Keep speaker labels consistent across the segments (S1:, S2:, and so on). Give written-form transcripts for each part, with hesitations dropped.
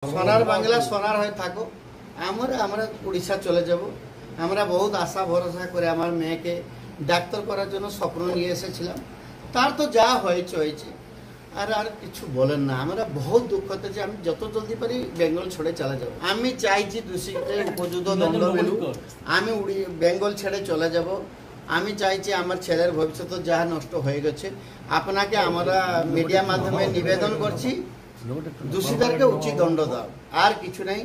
S1: সোনার বাংলা সোনার হয়ে থাকো। আমরা উড়িষ্যা চলে যাব। আমরা বহুত আশা ভরসা করে আমার মেয়েকে ডাক্তার করার জন্য স্বপ্ন নিয়ে এসেছিলাম। তার তো যা হয়েছে হয়েছে, আর কিছু বলেন না। আমরা বহুত দুঃখতে যে আমি যত জলদি পারি বেঙ্গল ছেড়ে চলে যাব। আমি চাইছি দোষীদের উপযুক্ত দণ্ড মিলুক। আমি বেঙ্গল ছেড়ে চলে যাব। আমি চাইছি আমার ছেলের ভবিষ্যৎ যা নষ্ট হয়ে গেছে, আপনাকে আমরা মিডিয়া মাধ্যমে নিবেদন করছি, দোষীদেরকে উচিত দণ্ড দাও, আর কিছু নাই।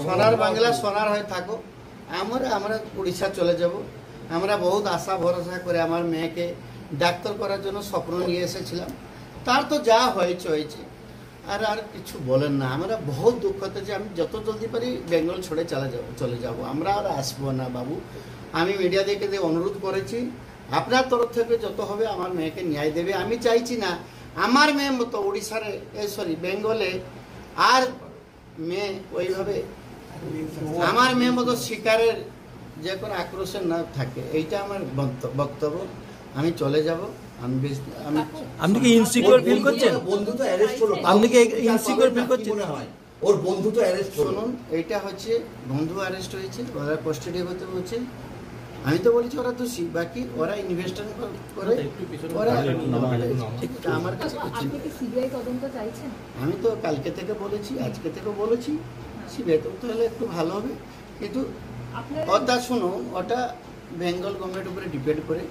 S1: সোনার বাংলা সোনার হয়ে থাকো। আমরা উড়িষ্যা চলে যাব। আমরা বহুত আশা ভরসা করে আমার মেয়েকে ডাক্তার করার জন্য স্বপ্ন নিয়ে এসেছিলাম। তার তো যা হয়েছে হয়েছে, আর কিছু বলেন না। আমরা বহুত দুঃখতে যে আমি যত জলদি পারি বেঙ্গল ছেড়ে চলে যাব। আমরা আর আসবো না বাবু। আমি মিডিয়া থেকে অনুরোধ করেছি, আপনার তরফ থেকে যত হবে আমার মেয়েকে ন্যায় দেবে। আমি চাইছি না আমার মেয়ে মতো উড়িষ্যার বেঙ্গলে আর মেয়ে ওইভাবে আমার মেয়ে মতো শিকারের যে কোনো আক্রোশে না থাকে। এইটা আমার বক্তব্য। আমি চলে যাব।
S2: আপনি কি ইনসিকিউর ফিল করছেন?
S3: বন্ধু তো অ্যারেস্ট হলো,
S2: আপনি কি ইনসিকিউর ফিল করছেন?
S3: ওর বন্ধু তো অ্যারেস্ট হলো।
S1: শুনুন, এইটা হচ্ছে বন্ধু অ্যারেস্ট হয়েছে, ওরা কাস্টাডি হতে হচ্ছে। আমি তো বলছি ওরা দোষী, বাকি ওরা ইনভেস্টিগেশন করে ওরা আমার কাছে। আমি তো কালকে থেকে বলেছি, আজকে থেকে বলেছি, সিবিআই তদন্ত হলে একটু ভালো হবে। কিন্তু ওটা শুনুন, ওটা বেঙ্গল গভর্নমেন্ট উপরে ডিপেন্ড করে।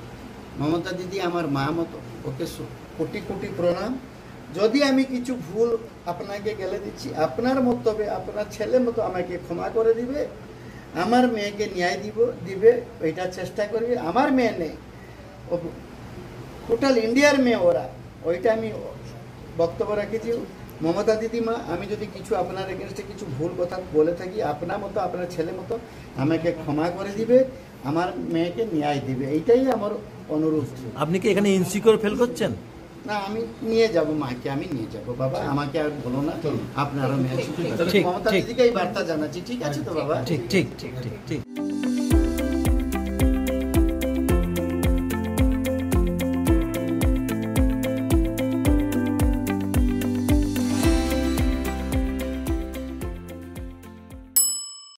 S1: মমতা দিদি আমার মা মতো, ওকে কোটি কোটি প্রণাম। যদি আমি কিছু ভুল আপনাকে গেলে দিচ্ছি, আপনার মতবে আপনার ছেলে মতো আমাকে ক্ষমা করে দিবে, আমার মেয়েকে ন্যায় দিবে, ওইটা চেষ্টা করবে। আমার মেয়ে নেই, টোটাল ইন্ডিয়ার মেয়ে ওরা, ওইটা আমি বক্তব্য রেখেছি। মমতা দিদিমা, আমি যদি কিছু আপনার এগেনস্টে কিছু ভুল কথা বলে থাকি, আপনার মতো আপনার ছেলে মতো আমাকে ক্ষমা করে দিবে, আমার মেয়েকে ন্যায় দিবে, এইটাই আমার অনুরোধ।
S2: আপনি কি এখানে ইনসিকিউর ফিল করছেন?
S1: না, আমি নিয়ে যাব মাকে, আমি নিয়ে যাব বাবা, আমাকে আর বলো না। আপনারও মেয়ে, মমতা দিদিকে এই বার্তা জানাচ্ছি। ঠিক আছে তো বাবা?
S2: ঠিক ঠিক ঠিক ঠিক ঠিক।